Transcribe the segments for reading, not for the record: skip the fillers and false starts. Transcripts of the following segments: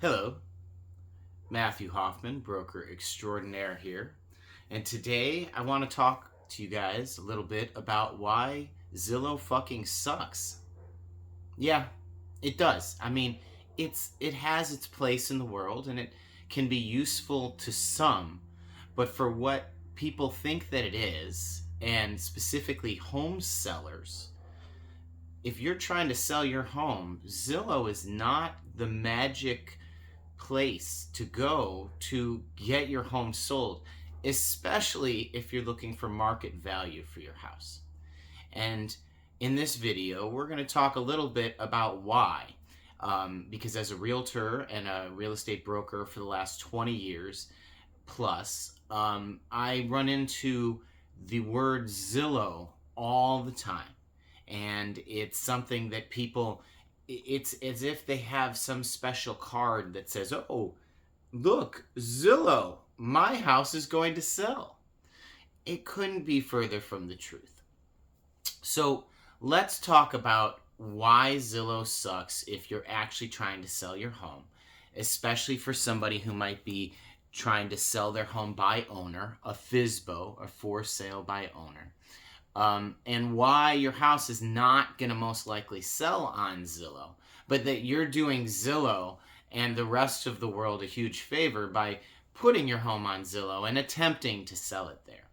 Hello, Matthew Hoffman, broker extraordinaire here. And today I want to talk to you guys a little bit about why Zillow fucking sucks. Yeah, it does. It has its place in the world and it can be useful to some, but for what people think that it is, and specifically home sellers, if you're trying to sell your home, Zillow is not the magic place to go to get your home sold, especially if you're looking for market value for your house. And in this video, we're going to talk a little bit about why. Because as a realtor and a real estate broker for the last 20 years plus, I run into the word Zillow all the time. And it's something that people, it's as if they have some special card that says, oh, look, Zillow, my house is going to sell. It couldn't be further from the truth. So let's talk about why Zillow sucks if you're actually trying to sell your home, especially for somebody who might be trying to sell their home by owner, a FSBO, a for sale by owner. And why your house is not going to most likely sell on Zillow, but that you're doing Zillow and the rest of the world a huge favor by putting your home on Zillow and attempting to sell it there.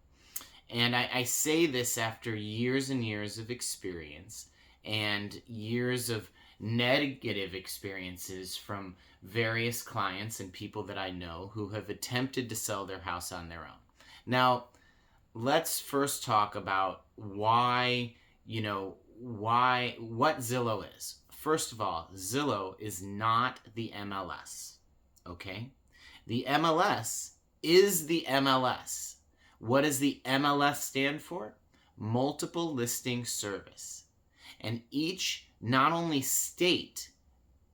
And I say this after years and years of experience and years of negative experiences from various clients and people that I know who have attempted to sell their house on their own. Now, let's first talk about what Zillow is. First of all, Zillow is not the MLS, okay? The MLS is the MLS. What does the MLS stand for? Multiple Listing Service. And each, not only state,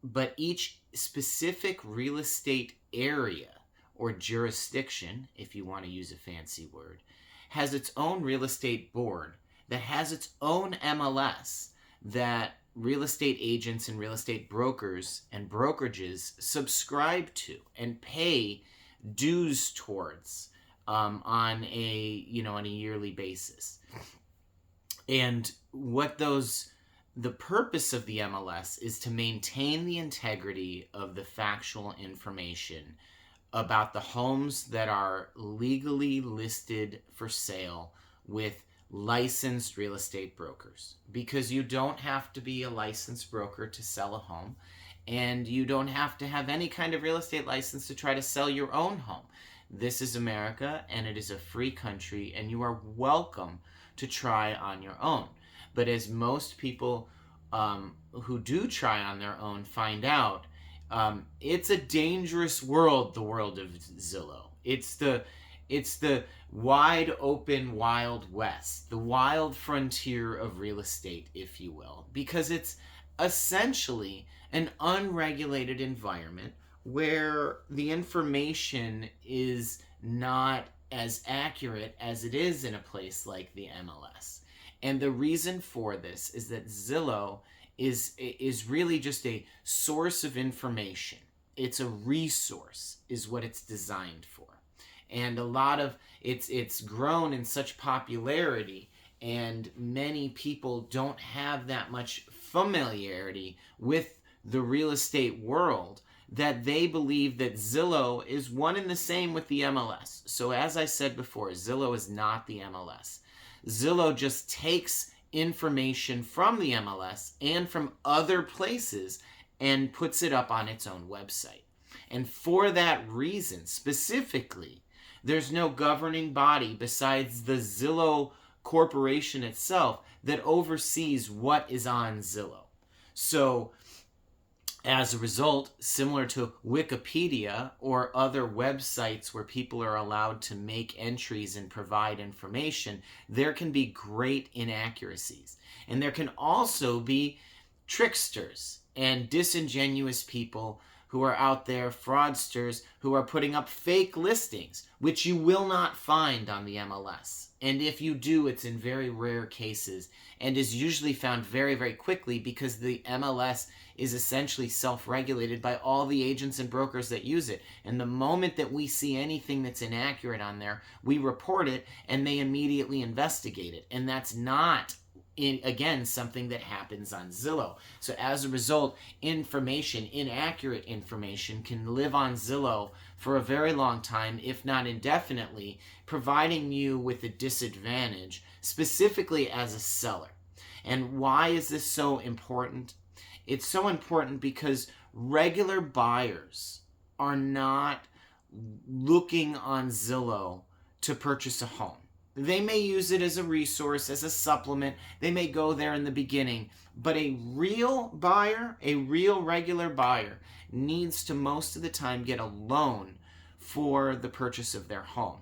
but each specific real estate area or jurisdiction, if you want to use a fancy word, has its own real estate board that has its own MLS that real estate agents and real estate brokers and brokerages subscribe to and pay dues towards on a yearly basis. And the purpose of the MLS is to maintain the integrity of the factual information about the homes that are legally listed for sale with licensed real estate brokers. Because you don't have to be a licensed broker to sell a home, and you don't have to have any kind of real estate license to try to sell your own home. This is America, and it is a free country, and you are welcome to try on your own. But as most people who do try on their own find out, it's a dangerous world, the world of Zillow. It's the wide open Wild West, the wild frontier of real estate, if you will, because it's essentially an unregulated environment where the information is not as accurate as it is in a place like the MLS. And the reason for this is that Zillow is really just a source of information. It's a resource is what it's designed for. And a lot of it's grown in such popularity, and many people don't have that much familiarity with the real estate world that they believe that Zillow is one and the same with the MLS. So as I said before, Zillow is not the MLS. Zillow just takes information from the MLS and from other places and puts it up on its own website. And for that reason, specifically, there's no governing body besides the Zillow corporation itself that oversees what is on Zillow. So as a result, similar to Wikipedia or other websites where people are allowed to make entries and provide information, there can be great inaccuracies. And there can also be tricksters and disingenuous people who are out there, fraudsters, who are putting up fake listings, which you will not find on the MLS. And if you do, it's in very rare cases and is usually found very, very quickly because the MLS is essentially self-regulated by all the agents and brokers that use it. And the moment that we see anything that's inaccurate on there, we report it and they immediately investigate it. And that's not, again, something that happens on Zillow. So as a result, inaccurate information can live on Zillow for a very long time, if not indefinitely, providing you with a disadvantage, specifically as a seller. And why is this so important? It's so important because regular buyers are not looking on Zillow to purchase a home. They may use it as a resource, as a supplement. They may go there in the beginning. But a real buyer, a real regular buyer, needs to most of the time get a loan for the purchase of their home.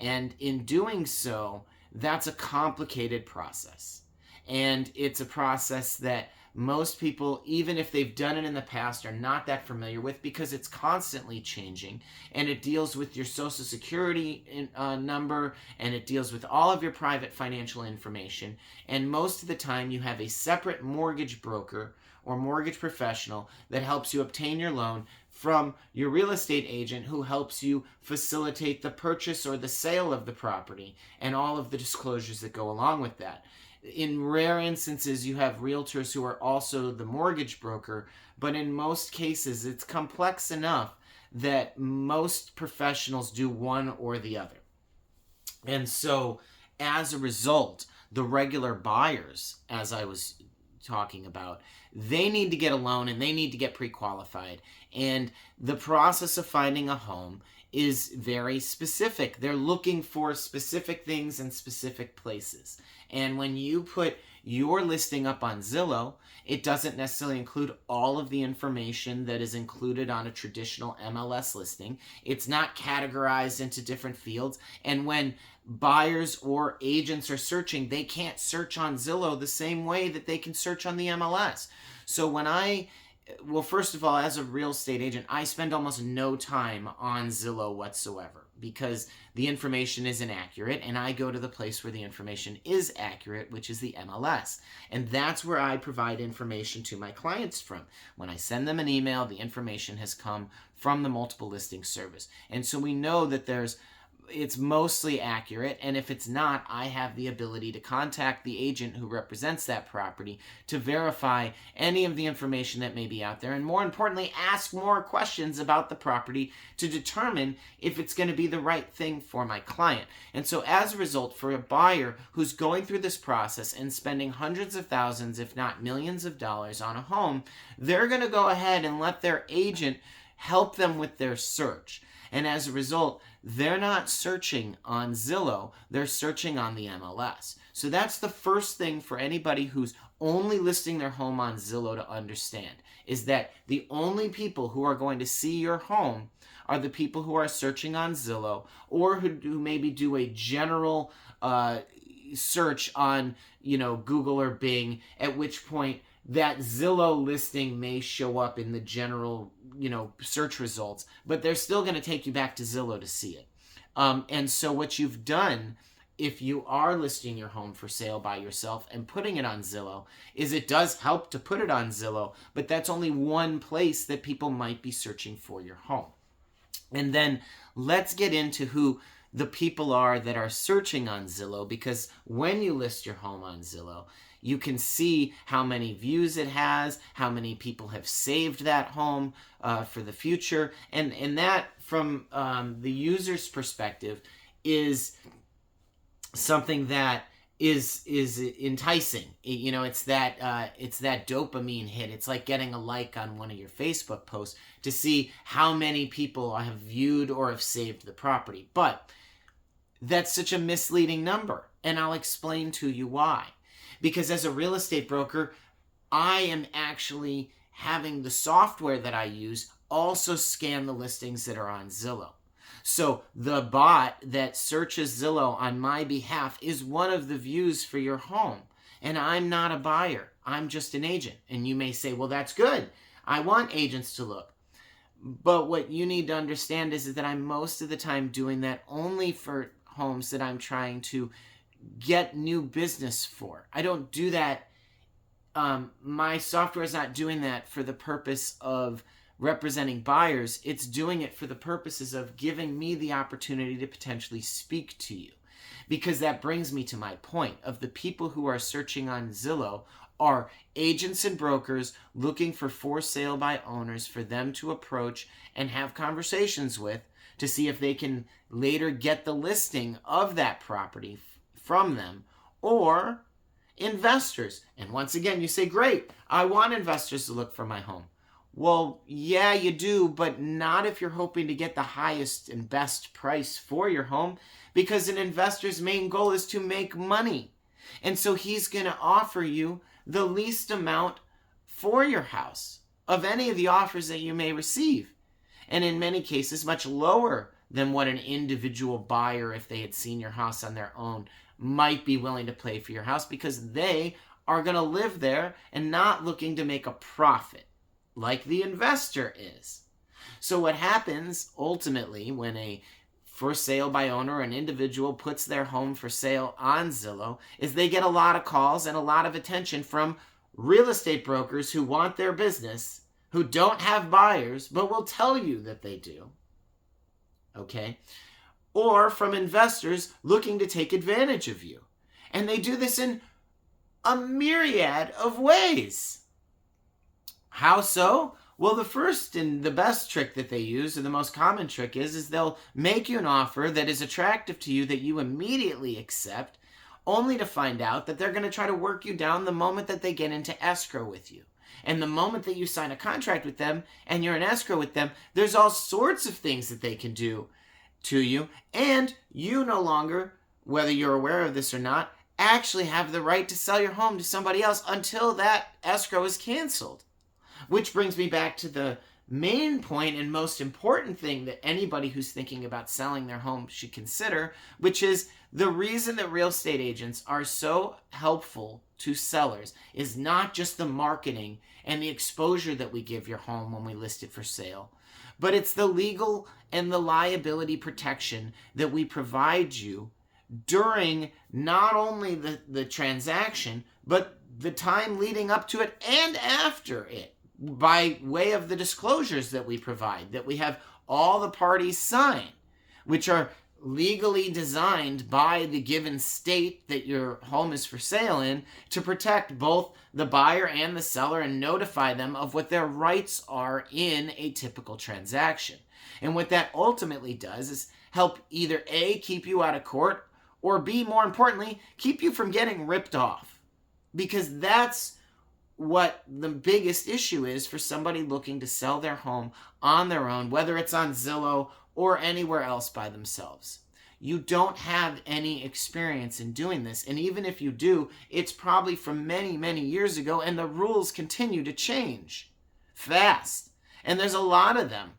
And in doing so, that's a complicated process. And it's a process that most people, even if they've done it in the past, are not that familiar with because it's constantly changing, and it deals with your social security number, and it deals with all of your private financial information. And most of the time you have a separate mortgage broker or mortgage professional that helps you obtain your loan from your real estate agent, who helps you facilitate the purchase or the sale of the property and all of the disclosures that go along with that. In rare instances, you have realtors who are also the mortgage broker, but in most cases, it's complex enough that most professionals do one or the other. And so, as a result, the regular buyers, as I was talking about, they need to get a loan and they need to get pre-qualified. And the process of finding a home is very specific. They're looking for specific things in specific places. And when you put your listing up on Zillow, it doesn't necessarily include all of the information that is included on a traditional MLS listing. It's not categorized into different fields. And when buyers or agents are searching, they can't search on Zillow the same way that they can search on the MLS. So well, first of all, as a real estate agent, I spend almost no time on Zillow whatsoever because the information is inaccurate, and I go to the place where the information is accurate, which is the MLS. And that's where I provide information to my clients from. When I send them an email, the information has come from the multiple listing service. And so we know that it's mostly accurate, and if it's not, I have the ability to contact the agent who represents that property to verify any of the information that may be out there, and more importantly, ask more questions about the property to determine if it's going to be the right thing for my client. And so as a result, for a buyer who's going through this process and spending hundreds of thousands, if not millions of dollars on a home, they're going to go ahead and let their agent help them with their search. And as a result, they're not searching on Zillow, they're searching on the MLS. So that's the first thing for anybody who's only listing their home on Zillow to understand, is that the only people who are going to see your home are the people who are searching on Zillow, or who maybe do a general search on Google or Bing, at which point that Zillow listing may show up in the general search results, but they're still going to take you back to Zillow to see it. And so what you've done, if you are listing your home for sale by yourself and putting it on Zillow, is it does help to put it on Zillow, but that's only one place that people might be searching for your home. And then let's get into who the people are that are searching on Zillow, because when you list your home on Zillow, you can see how many views it has, how many people have saved that home for the future. And that, from the user's perspective, is something that is enticing. It's that dopamine hit. It's like getting a like on one of your Facebook posts to see how many people have viewed or have saved the property. But that's such a misleading number, and I'll explain to you why. Because as a real estate broker, I am actually having the software that I use also scan the listings that are on Zillow. So the bot that searches Zillow on my behalf is one of the views for your home. And I'm not a buyer. I'm just an agent. And you may say, well, that's good. I want agents to look. But what you need to understand is that I'm most of the time doing that only for homes that I'm trying to get new business for. I don't do that. My software is not doing that for the purpose of representing buyers. It's doing it for the purposes of giving me the opportunity to potentially speak to you. Because that brings me to my point of the people who are searching on Zillow are agents and brokers looking for sale by owners for them to approach and have conversations with to see if they can later get the listing of that property from them, or investors. And once again, you say, great, I want investors to look for my home. Well, yeah, you do, but not if you're hoping to get the highest and best price for your home, because an investor's main goal is to make money. And so he's going to offer you the least amount for your house of any of the offers that you may receive. And in many cases, much lower than what an individual buyer, if they had seen your house on their own, might be willing to pay for your house, because they are going to live there and not looking to make a profit like the investor is. So what happens ultimately when a for sale by owner, an individual puts their home for sale on Zillow, is they get a lot of calls and a lot of attention from real estate brokers who want their business, who don't have buyers, but will tell you that they do. Okay? Or from investors looking to take advantage of you. And they do this in a myriad of ways. How so? Well, the first and the best trick that they use, or the most common trick is they'll make you an offer that is attractive to you that you immediately accept, only to find out that they're going to try to work you down the moment that they get into escrow with you. And the moment that you sign a contract with them and you're in escrow with them, there's all sorts of things that they can do to you. And you no longer, whether you're aware of this or not, actually have the right to sell your home to somebody else until that escrow is canceled. Which brings me back to the main point and most important thing that anybody who's thinking about selling their home should consider, which is the reason that real estate agents are so helpful to sellers is not just the marketing and the exposure that we give your home when we list it for sale, but it's the legal and the liability protection that we provide you during not only the transaction, but the time leading up to it and after it, by way of the disclosures that we provide, that we have all the parties sign, which are legally designed by the given state that your home is for sale in, to protect both the buyer and the seller and notify them of what their rights are in a typical transaction. And what that ultimately does is help either A, keep you out of court, or B, more importantly, keep you from getting ripped off. Because that's what the biggest issue is for somebody looking to sell their home on their own, whether it's on Zillow or anywhere else by themselves. You don't have any experience in doing this, and even if you do, it's probably from many, many years ago, and the rules continue to change fast, and there's a lot of them.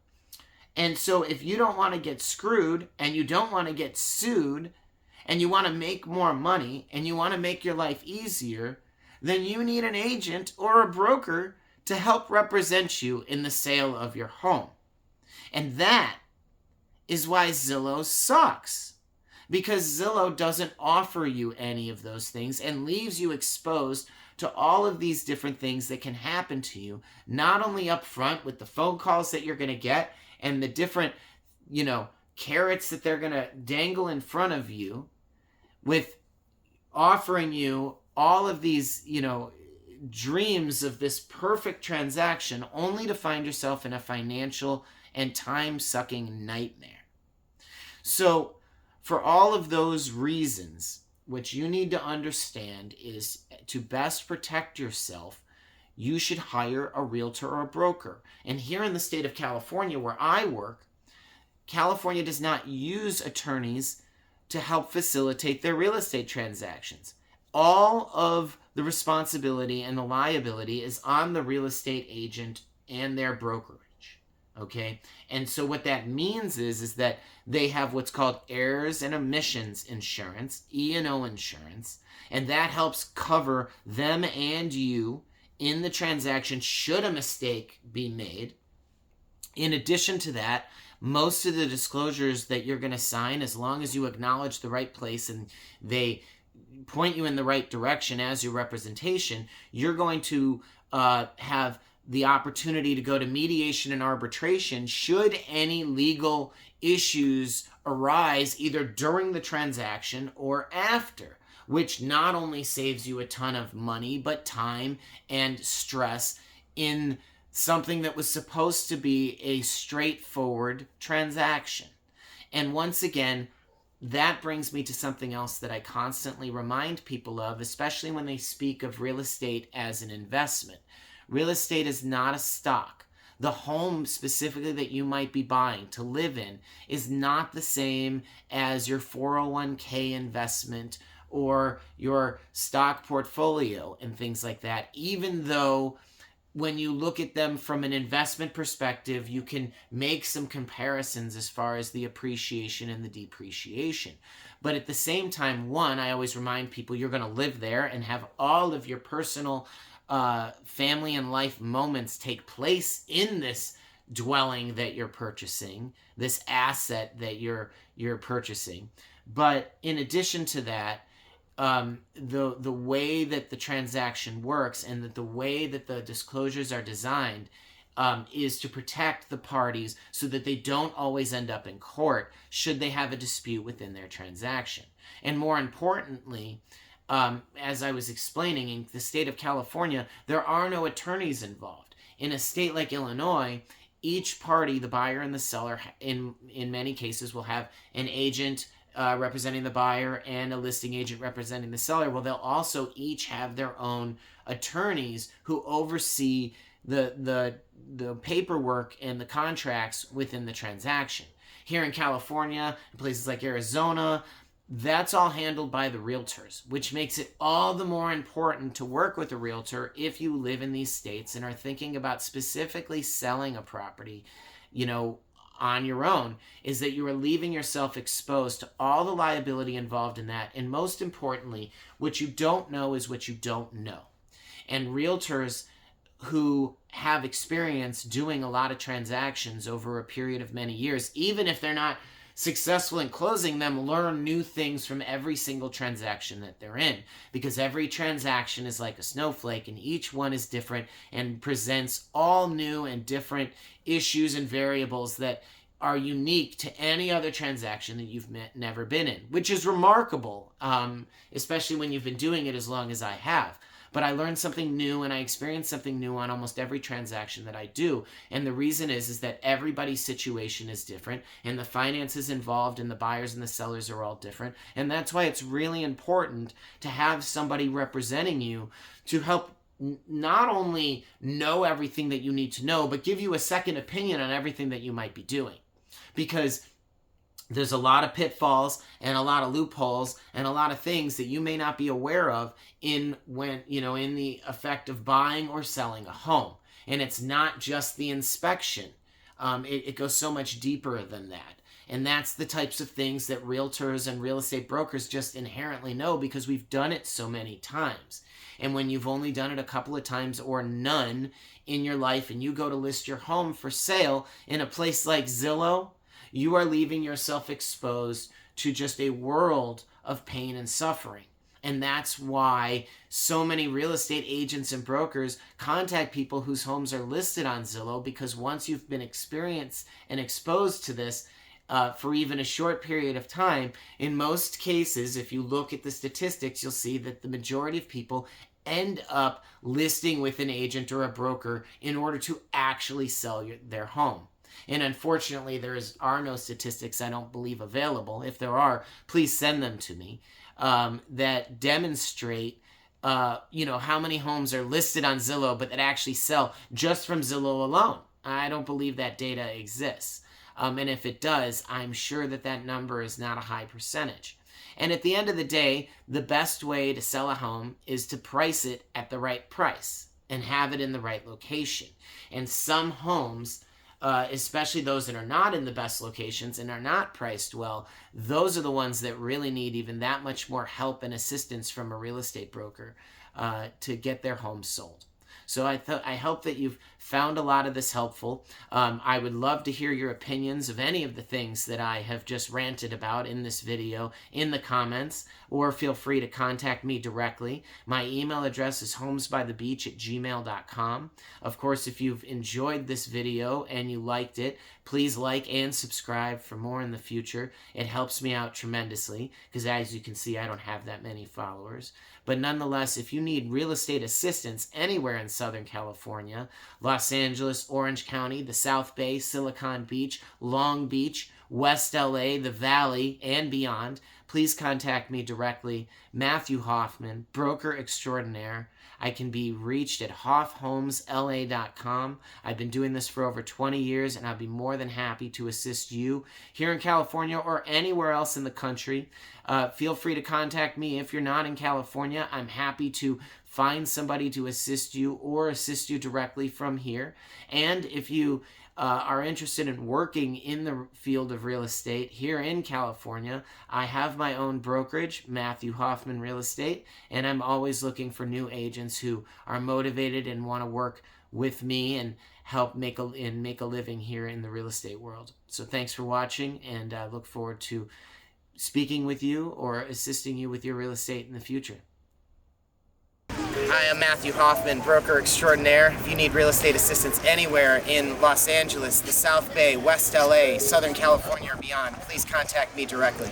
And so if you don't want to get screwed, and you don't want to get sued, and you want to make more money, and you want to make your life easier, then you need an agent or a broker to help represent you in the sale of your home. And that is why Zillow sucks. Because Zillow doesn't offer you any of those things and leaves you exposed to all of these different things that can happen to you, not only up front with the phone calls that you're going to get and the different, carrots that they're going to dangle in front of you with offering you all of these, dreams of this perfect transaction, only to find yourself in a financial and time-sucking nightmare. So, for all of those reasons, what you need to understand is to best protect yourself, you should hire a realtor or a broker. And here in the state of California, where I work, California does not use attorneys to help facilitate their real estate transactions. All of the responsibility and the liability is on the real estate agent and their brokerage, okay? And so what that means is that they have what's called errors and omissions insurance, E&O insurance, and that helps cover them and you in the transaction should a mistake be made. In addition to that, most of the disclosures that you're going to sign, as long as you acknowledge the right place and they point you in the right direction as your representation, you're going to have the opportunity to go to mediation and arbitration should any legal issues arise either during the transaction or after, which not only saves you a ton of money, but time and stress in something that was supposed to be a straightforward transaction. And once again, that brings me to something else that I constantly remind people of, especially when they speak of real estate as an investment. Real estate is not a stock. The home specifically that you might be buying to live in is not the same as your 401k investment or your stock portfolio and things like that, even though when you look at them from an investment perspective, you can make some comparisons as far as the appreciation and the depreciation. But at the same time, one, I always remind people you're going to live there and have all of your personal family and life moments take place in this dwelling that you're purchasing, this asset that you're purchasing. But in addition to that, the way that the transaction works and that the way that the disclosures are designed is to protect the parties so that they don't always end up in court should they have a dispute within their transaction. And more importantly, as I was explaining, in the state of California, there are no attorneys involved. In a state like Illinois, each party, the buyer and the seller, in many cases will have an agent representing the buyer and a listing agent representing the seller. Well, they'll also each have their own attorneys who oversee the paperwork and the contracts within the transaction. Here in California, in places like Arizona, that's all handled by the realtors, which makes it all the more important to work with a realtor if you live in these states and are thinking about specifically selling a property, on your own, is that you are leaving yourself exposed to all the liability involved in that. And most importantly, what you don't know is what you don't know. And realtors who have experience doing a lot of transactions over a period of many years, even if they're not successful in closing them, learn new things from every single transaction that they're in, because every transaction is like a snowflake and each one is different and presents all new and different issues and variables that are unique to any other transaction that you've never been in, which is remarkable, especially when you've been doing it as long as I have. But I learned something new and I experience something new on almost every transaction that I do. And the reason is that everybody's situation is different and the finances involved and the buyers and the sellers are all different. And that's why it's really important to have somebody representing you to help not only know everything that you need to know, but give you a second opinion on everything that you might be doing. Because there's a lot of pitfalls and a lot of loopholes and a lot of things that you may not be aware of in the effect of buying or selling a home. And it's not just the inspection. It goes so much deeper than that. And that's the types of things that realtors and real estate brokers just inherently know because we've done it so many times. And when you've only done it a couple of times or none in your life and you go to list your home for sale in a place like Zillow, you are leaving yourself exposed to just a world of pain and suffering. And that's why so many real estate agents and brokers contact people whose homes are listed on Zillow, because once you've been experienced and exposed to this for even a short period of time, in most cases, if you look at the statistics, you'll see that the majority of people end up listing with an agent or a broker in order to actually sell their home. And unfortunately, there are no statistics, I don't believe, available. If there are, please send them to me, that demonstrate, how many homes are listed on Zillow, but that actually sell just from Zillow alone. I don't believe that data exists. And if it does, I'm sure that number is not a high percentage. And at the end of the day, the best way to sell a home is to price it at the right price and have it in the right location. And some homes, especially those that are not in the best locations and are not priced well, those are the ones that really need even that much more help and assistance from a real estate broker to get their home sold. So I hope that you've found a lot of this helpful. I would love to hear your opinions of any of the things that I have just ranted about in this video in the comments, or feel free to contact me directly. My email address is homesbythebeach@gmail.com. Of course, if you've enjoyed this video and you liked it, please like and subscribe for more in the future. It helps me out tremendously because, as you can see, I don't have that many followers. But nonetheless, if you need real estate assistance anywhere in Southern California, Los Angeles, Orange County, the South Bay, Silicon Beach, Long Beach, West LA, the Valley, and beyond, please contact me directly. Matthew Hoffman, broker extraordinaire. I can be reached at hoffhomesla.com. I've been doing this for over 20 years, and I'll be more than happy to assist you here in California or anywhere else in the country. Feel free to contact me if you're not in California. I'm happy to find somebody to assist you or assist you directly from here. And if you are interested in working in the field of real estate here in California, I have my own brokerage, Matthew Hoffman Real Estate, and I'm always looking for new agents who are motivated and want to work with me and help make a living here in the real estate world. So thanks for watching, and I look forward to speaking with you or assisting you with your real estate in the future. Hi, I'm Matthew Hoffman, broker extraordinaire. If you need real estate assistance anywhere in Los Angeles, the South Bay, West LA, Southern California, or beyond, please contact me directly.